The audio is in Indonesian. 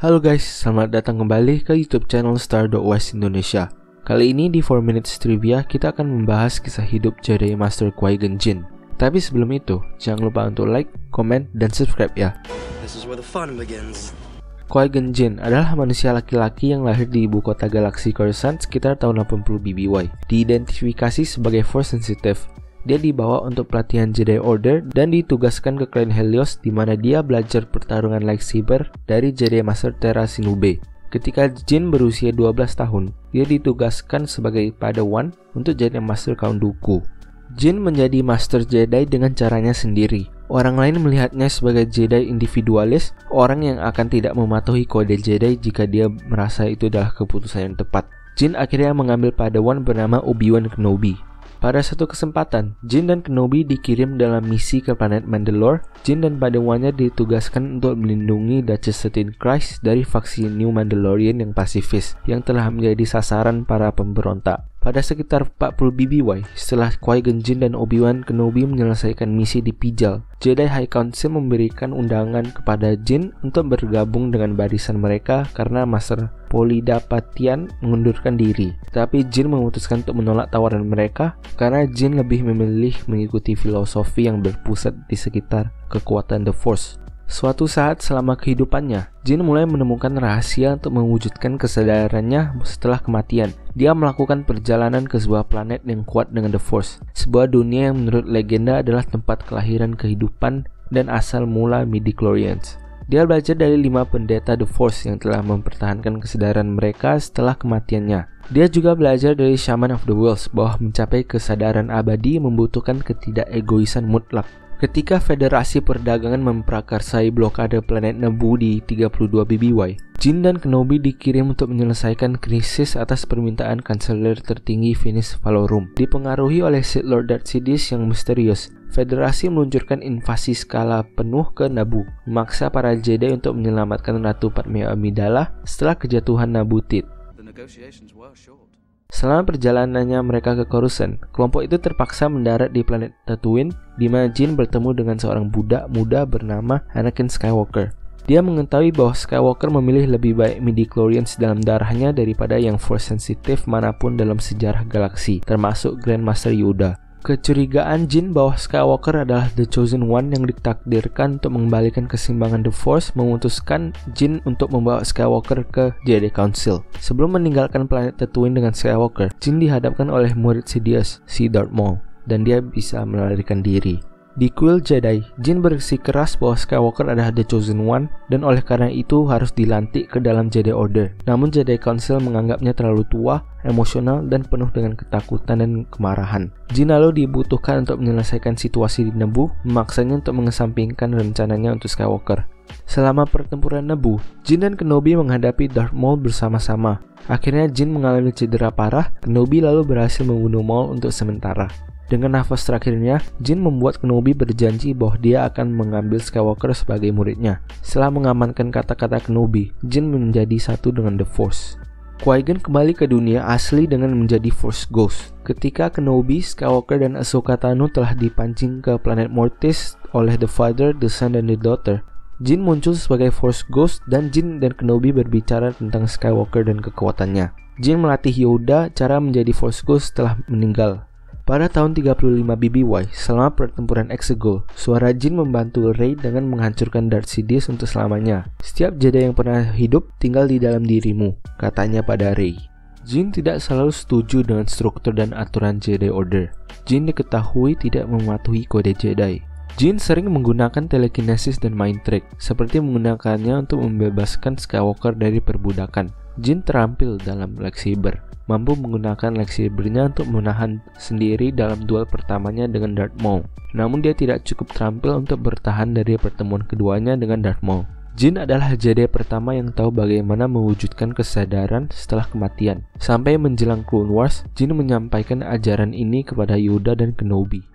Halo guys, selamat datang kembali ke YouTube channel Star.West Indonesia. Kali ini di 4 Minutes Trivia kita akan membahas kisah hidup Jedi Master Qui-Gon Jinn. Tapi sebelum itu, jangan lupa untuk like, komen, dan subscribe ya. This is where the fun begins. Qui-Gon Jinn adalah manusia laki-laki yang lahir di ibu kota galaksi Coruscant sekitar tahun 80 BBY. Diidentifikasi sebagai Force Sensitive. Dia dibawa untuk pelatihan Jedi Order dan ditugaskan ke Klan Helios di mana dia belajar pertarungan lightsaber dari Jedi Master Terra Sinube. Ketika Jinn berusia 12 tahun, dia ditugaskan sebagai Padawan untuk Jedi Master Count Dooku. Jinn menjadi Master Jedi dengan caranya sendiri. Orang lain melihatnya sebagai Jedi individualis, orang yang akan tidak mematuhi kode Jedi jika dia merasa itu adalah keputusan yang tepat. Jinn akhirnya mengambil Padawan bernama Obi-Wan Kenobi. Pada satu kesempatan, Jinn dan Kenobi dikirim dalam misi ke planet Mandalore. Jinn dan Padawannya ditugaskan untuk melindungi Duchess Satine Kryze dari faksi New Mandalorian yang pasifis, yang telah menjadi sasaran para pemberontak. Pada sekitar 40 BBY, setelah Qui-Gon Jinn dan Obi-Wan Kenobi menyelesaikan misi di Pijal, Jedi High Council memberikan undangan kepada Jinn untuk bergabung dengan barisan mereka karena Master Polydapatian mengundurkan diri. Tapi Jinn memutuskan untuk menolak tawaran mereka karena Jinn lebih memilih mengikuti filosofi yang berpusat di sekitar kekuatan The Force. Suatu saat selama kehidupannya, Jinn mulai menemukan rahasia untuk mewujudkan kesadarannya setelah kematian. Dia melakukan perjalanan ke sebuah planet yang kuat dengan The Force, sebuah dunia yang menurut legenda adalah tempat kelahiran kehidupan dan asal mula midi-chlorians. Dia belajar dari 5 pendeta The Force yang telah mempertahankan kesadaran mereka setelah kematiannya. Dia juga belajar dari Shaman of the Wilds bahwa mencapai kesadaran abadi membutuhkan ketidakegoisan mutlak. Ketika Federasi Perdagangan memprakarsai blokade planet Naboo di 32 BBY, Jinn dan Kenobi dikirim untuk menyelesaikan krisis atas permintaan kanselir tertinggi Finis Valorum. Dipengaruhi oleh Sith Lord Darth Sidious yang misterius, Federasi meluncurkan invasi skala penuh ke Naboo, memaksa para Jedi untuk menyelamatkan Ratu Padme Amidala setelah kejatuhan Naboo Tit. Selama perjalanannya mereka ke Coruscant, kelompok itu terpaksa mendarat di planet Tatooine, di mana Jinn bertemu dengan seorang budak muda bernama Anakin Skywalker. Dia mengetahui bahwa Skywalker memilih lebih baik midi-chlorians dalam darahnya daripada yang Force sensitif manapun dalam sejarah galaksi, termasuk Grandmaster Yoda. Kecurigaan Jinn bahwa Skywalker adalah The Chosen One yang ditakdirkan untuk mengembalikan keseimbangan The Force memutuskan Jinn untuk membawa Skywalker ke Jedi Council. Sebelum meninggalkan planet Tatooine dengan Skywalker, Jinn dihadapkan oleh murid Sidious, si Darth Maul, dan dia bisa melarikan diri. Di kuil Jedi, Jinn bersikeras bahwa Skywalker adalah The Chosen One dan oleh karena itu harus dilantik ke dalam Jedi Order. Namun Jedi Council menganggapnya terlalu tua, emosional, dan penuh dengan ketakutan dan kemarahan. Jinn lalu dibutuhkan untuk menyelesaikan situasi di Naboo, memaksanya untuk mengesampingkan rencananya untuk Skywalker. Selama pertempuran Naboo, Jinn dan Kenobi menghadapi Darth Maul bersama-sama. Akhirnya Jinn mengalami cedera parah, Kenobi lalu berhasil membunuh Maul untuk sementara. Dengan nafas terakhirnya, Jinn membuat Kenobi berjanji bahwa dia akan mengambil Skywalker sebagai muridnya. Setelah mengamankan kata-kata Kenobi, Jinn menjadi satu dengan The Force. Qui-Gon kembali ke dunia asli dengan menjadi Force Ghost. Ketika Kenobi, Skywalker, dan Ahsoka Tano telah dipancing ke planet Mortis oleh The Father, The Son, dan The Daughter, Jinn muncul sebagai Force Ghost dan Jinn dan Kenobi berbicara tentang Skywalker dan kekuatannya. Jinn melatih Yoda cara menjadi Force Ghost setelah meninggal. Pada tahun 35 BBY, selama pertempuran Exegol, suara Jinn membantu Rey dengan menghancurkan Darth Sidious untuk selamanya. Setiap Jedi yang pernah hidup tinggal di dalam dirimu, katanya pada Rey. Jinn tidak selalu setuju dengan struktur dan aturan Jedi Order. Jinn diketahui tidak mematuhi kode Jedi. Jinn sering menggunakan telekinesis dan mind trick, seperti menggunakannya untuk membebaskan Skywalker dari perbudakan. Jinn terampil dalam lightsaber, mampu menggunakan lightsabernya untuk menahan sendiri dalam duel pertamanya dengan Darth Maul. Namun dia tidak cukup terampil untuk bertahan dari pertemuan keduanya dengan Darth Maul. Jinn adalah Jedi pertama yang tahu bagaimana mewujudkan kesadaran setelah kematian. Sampai menjelang Clone Wars, Jinn menyampaikan ajaran ini kepada Yoda dan Kenobi.